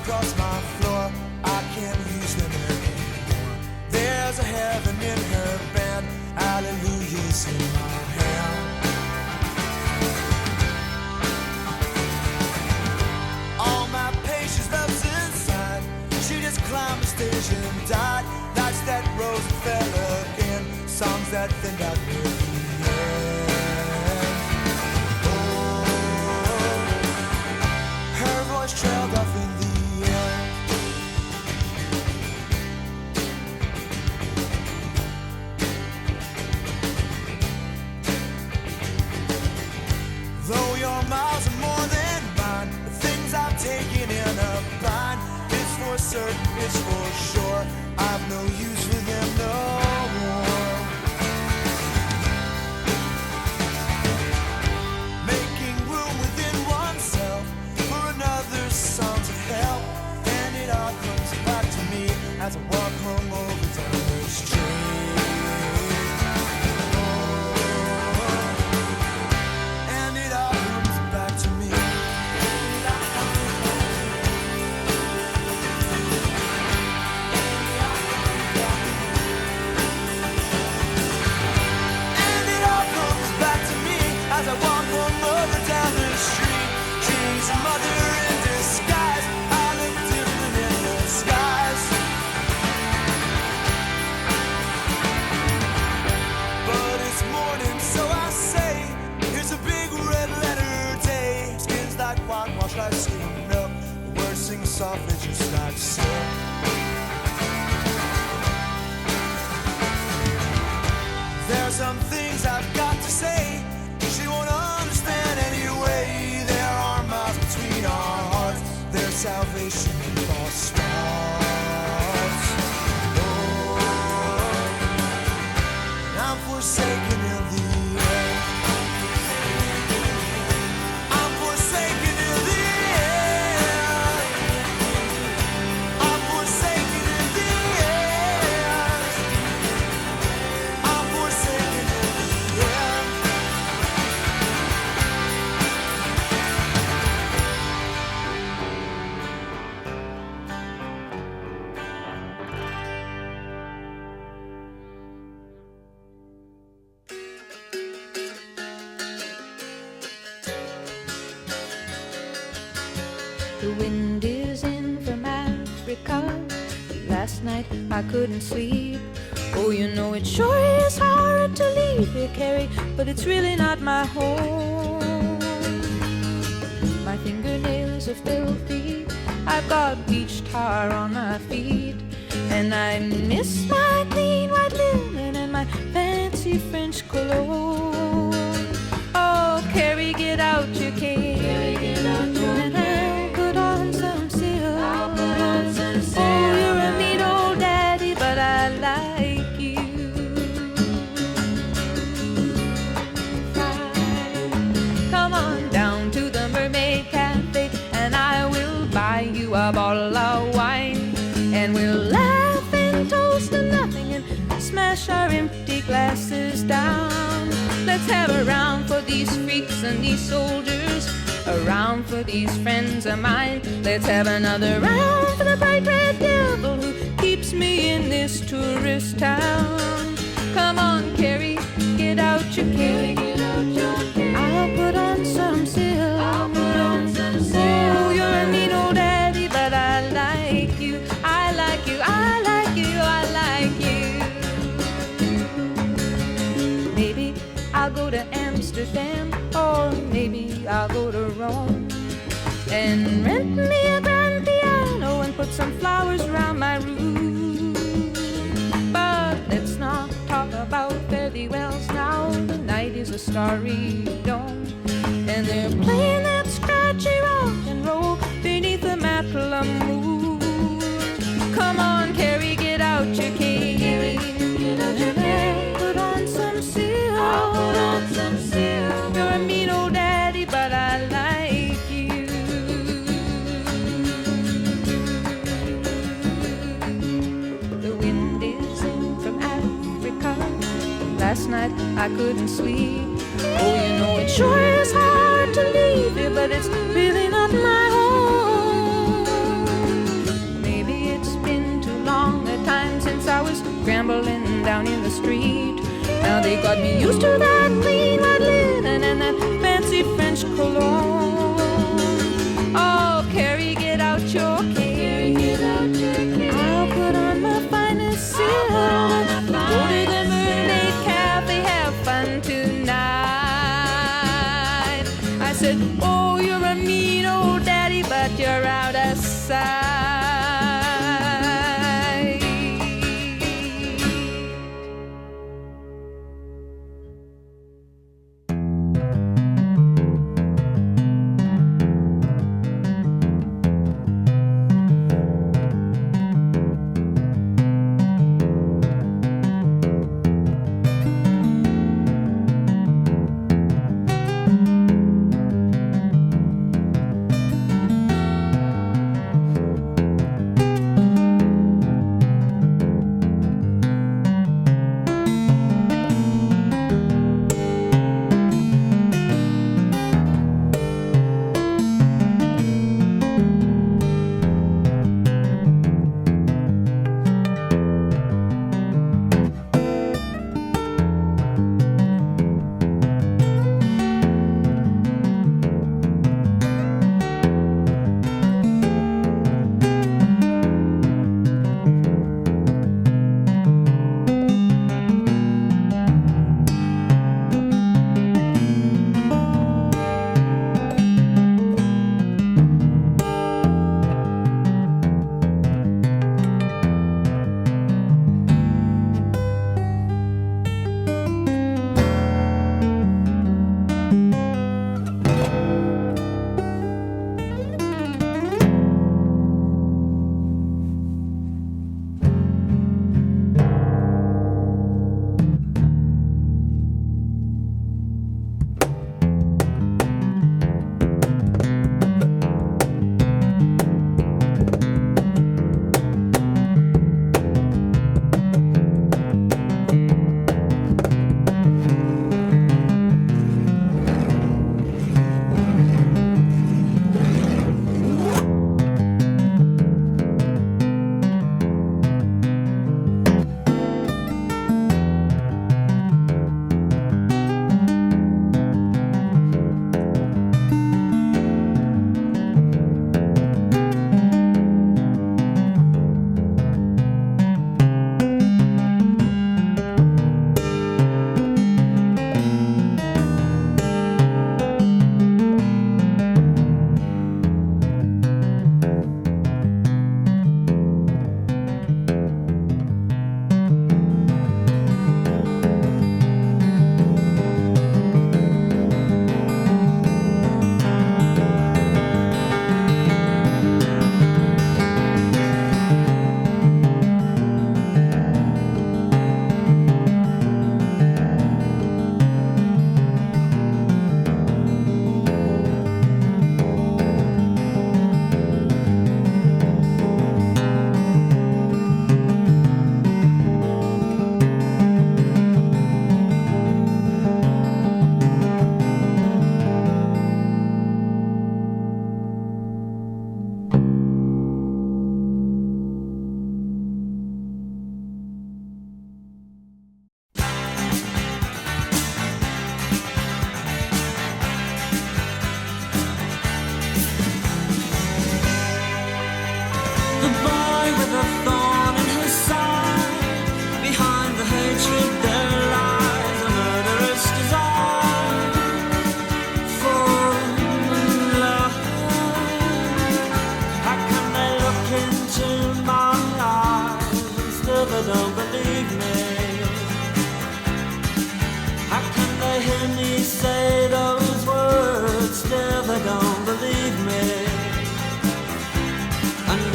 across my floor, I can't use them anymore. There's a heaven in her band, hallelujahs in my hand. All my patience love's inside. She just climbed the stage and died. That's that rose that fell again. Songs that thinned out near the end. Oh, her voice trailed off in the air. Though your miles are more than mine, the things I've taken in a bind, it's for certain, it's for sure, I've no use for them no more. Making room within oneself for another song to help, and it all comes back to me as I walk home over down the street. And it all comes back to me. And it all comes back to me as I walk home over down the street. She's a mother in disguise. I look different in the skies. But it's morning, so I say, here's a big red letter day. Skin's like whitewash, like skim milk. Words sing softly, just like silk. There's some things I've got to say. She won't understand anyway. There are miles between our hearts. There's salvation in lost stars. Oh, and I'm forsaken in the air. I'm forsaken in the air. I'm forsaken in the air. I'm forsaken in the air. The wind is in from Africa. Last night I couldn't sleep. Oh, you know it sure is hard to leave here, Carrie, but it's really not my home. My fingernails are filthy. I've got beach tar on my feet, and I miss my clean white linen and my fancy French cologne. Oh, Carrie, get out your cane. Carrie, get out your cane. Put on some silk. I'll put on some silk. Oh, you're a neat old daddy, but I like you. Fine. Come on down to the Mermaid Cafe, and I will buy you a bottle of wine, and we'll laugh and toast to nothing and smash our empty glasses down. Let's have a round for these freaks and these soldiers, a round for these friends of mine. Let's have another round for the bright red devil who keeps me in this tourist town. Come on, Carrie, get out your cane. I'll put on some silk. I'll put on some silk. Oh, you're a neat old daddy, but I like you. I like you. I like you. I like you. Maybe I'll go to Amsterdam, or maybe I'll go to Rome and rent me a grand piano and put some flowers around my room. But let's not talk about fare thee wells now. The night is a starry dome, and they're playing that scratchy rock and roll beneath the Matla moon. Come on, Carrie, get out your cane. Get out your cane. Put on some silk. I'll put on some silk. You're a mean old daddy, but I like you. The wind is in from Africa. Last night I couldn't sleep. Oh, you know it sure is hard to leave here, but it's really not my home. scrambling down in the street. Now they got me used to that clean white linen and that fancy French cologne. Oh, Carrie, get out your cane. I'll put on my finest silver. Go to the Mermaid Cafe, have fun tonight. I said, oh, you're a mean old daddy, but you're out of sight.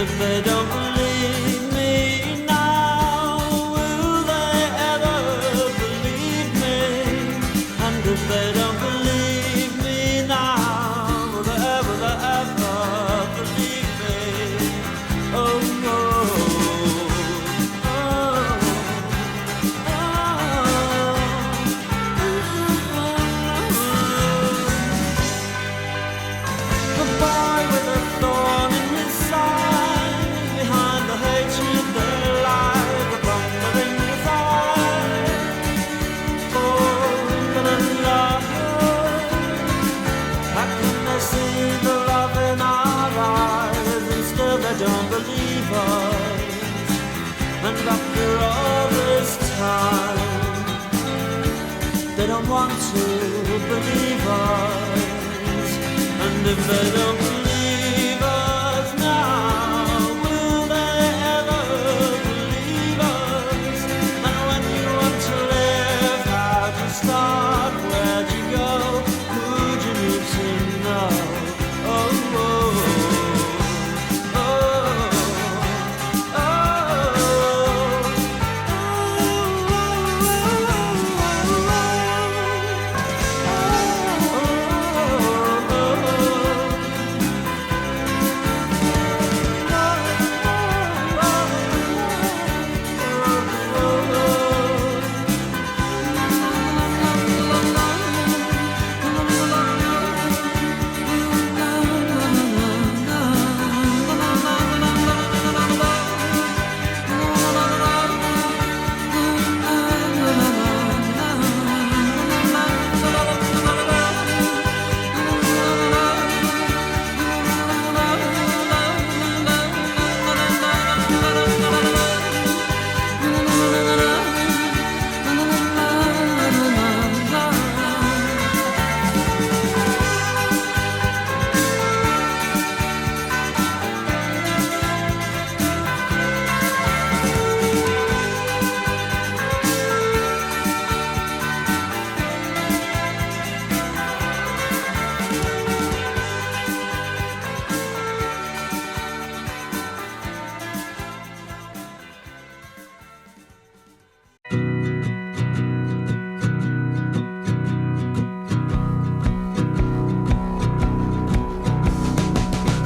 If they don't believe me now, will they ever believe me? And if they don't believe me now, will they ever believe me? Oh no. The boy with a thorn in his side, they don't want to believe us. And if they don't believe us now, will they ever believe us? And when you want to live, how'd you start? Where'd you go? Who'd you need to know? Oh, oh, oh, oh,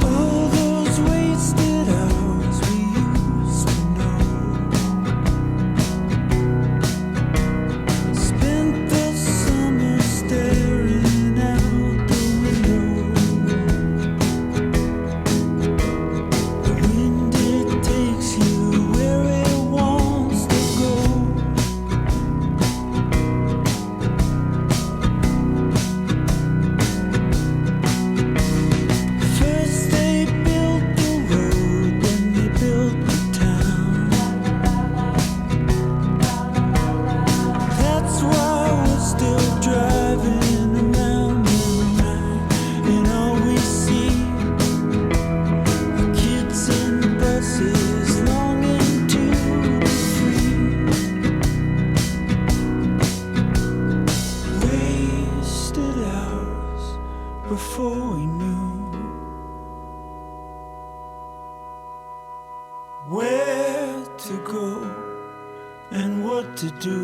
All those wasted hours we used to know, spent the summer staring out the window. The wind, it takes you where it wants to go. First they built the road, then they built the town. That's why we're still driving around and around, and all we see are kids in buses longing to be free. Wasted hours before we knew where to go and what to do.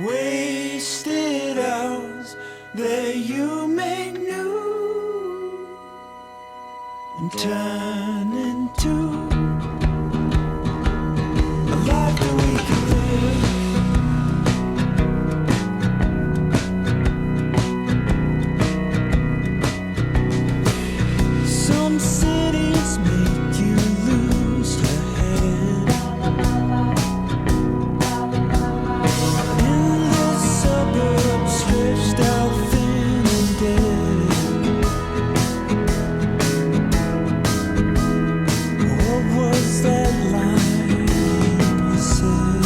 Wasted hours that you make new and turn into a life that we can live. Some cities make you lose your head. In the suburbs, stretched out thin and dead. What was that line you said?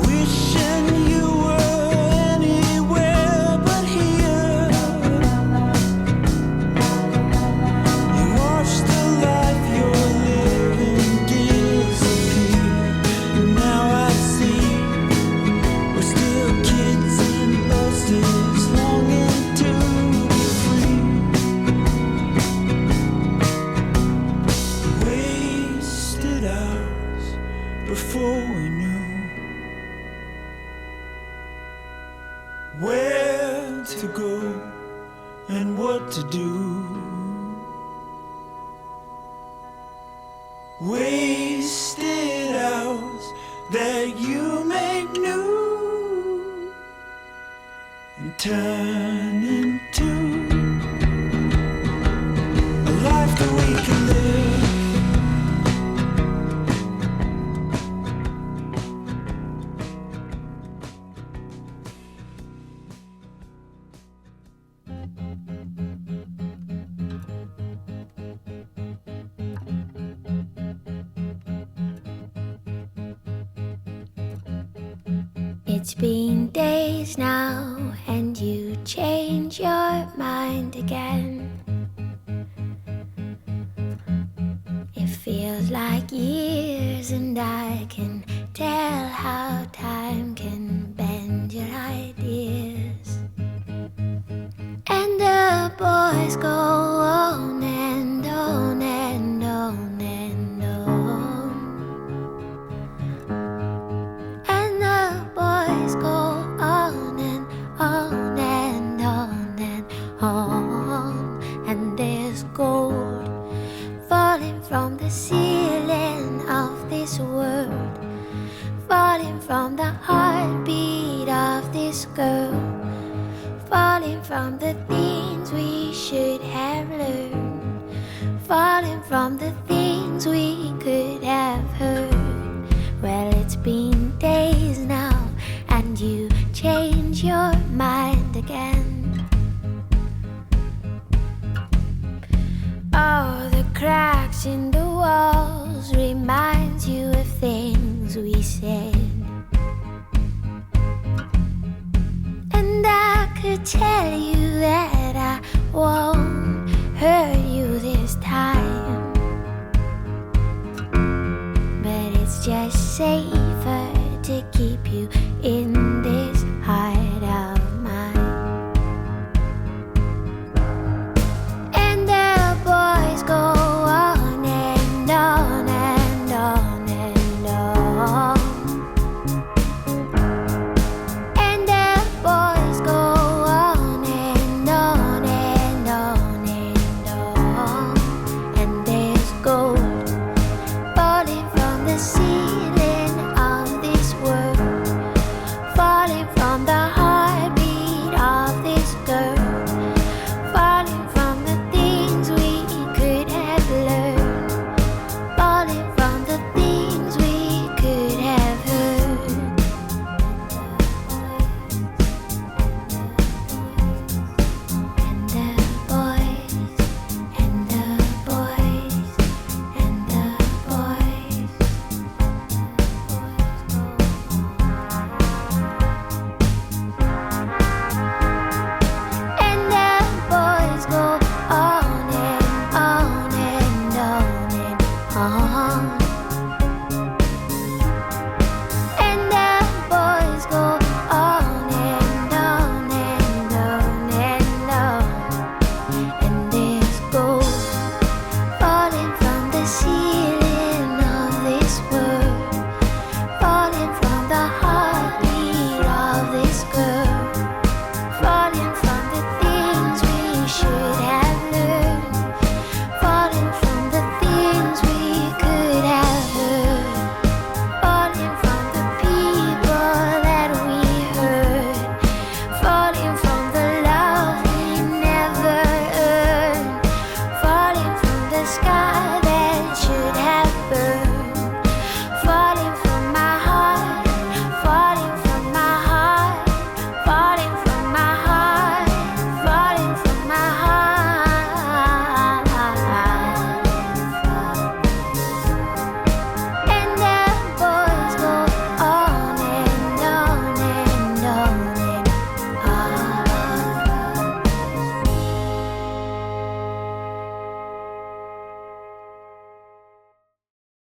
Wishing you were anywhere but here. You watch the life you're living disappear. And now I see we're still kids in buses longing to be free. Wasted hours before we knew where to go and what to do. Wasted hours that you make new and turn into a life that we can live. It's been days now, and you change your mind again. It feels like years, and I can tell how time can bend your ideas. And the boys go on and on and on and on. And the boys go on and on and on and on. And there's gold falling from the ceiling of this world, falling from the heartbeat of this girl, falling from the things we should have learned, falling from the things we could have heard. Well, it's been days now, and you change your mind again. Oh, the cracks in the walls reminds you of things we said. And I could tell you that I won't hurt you this time, but it's just safer to keep you in this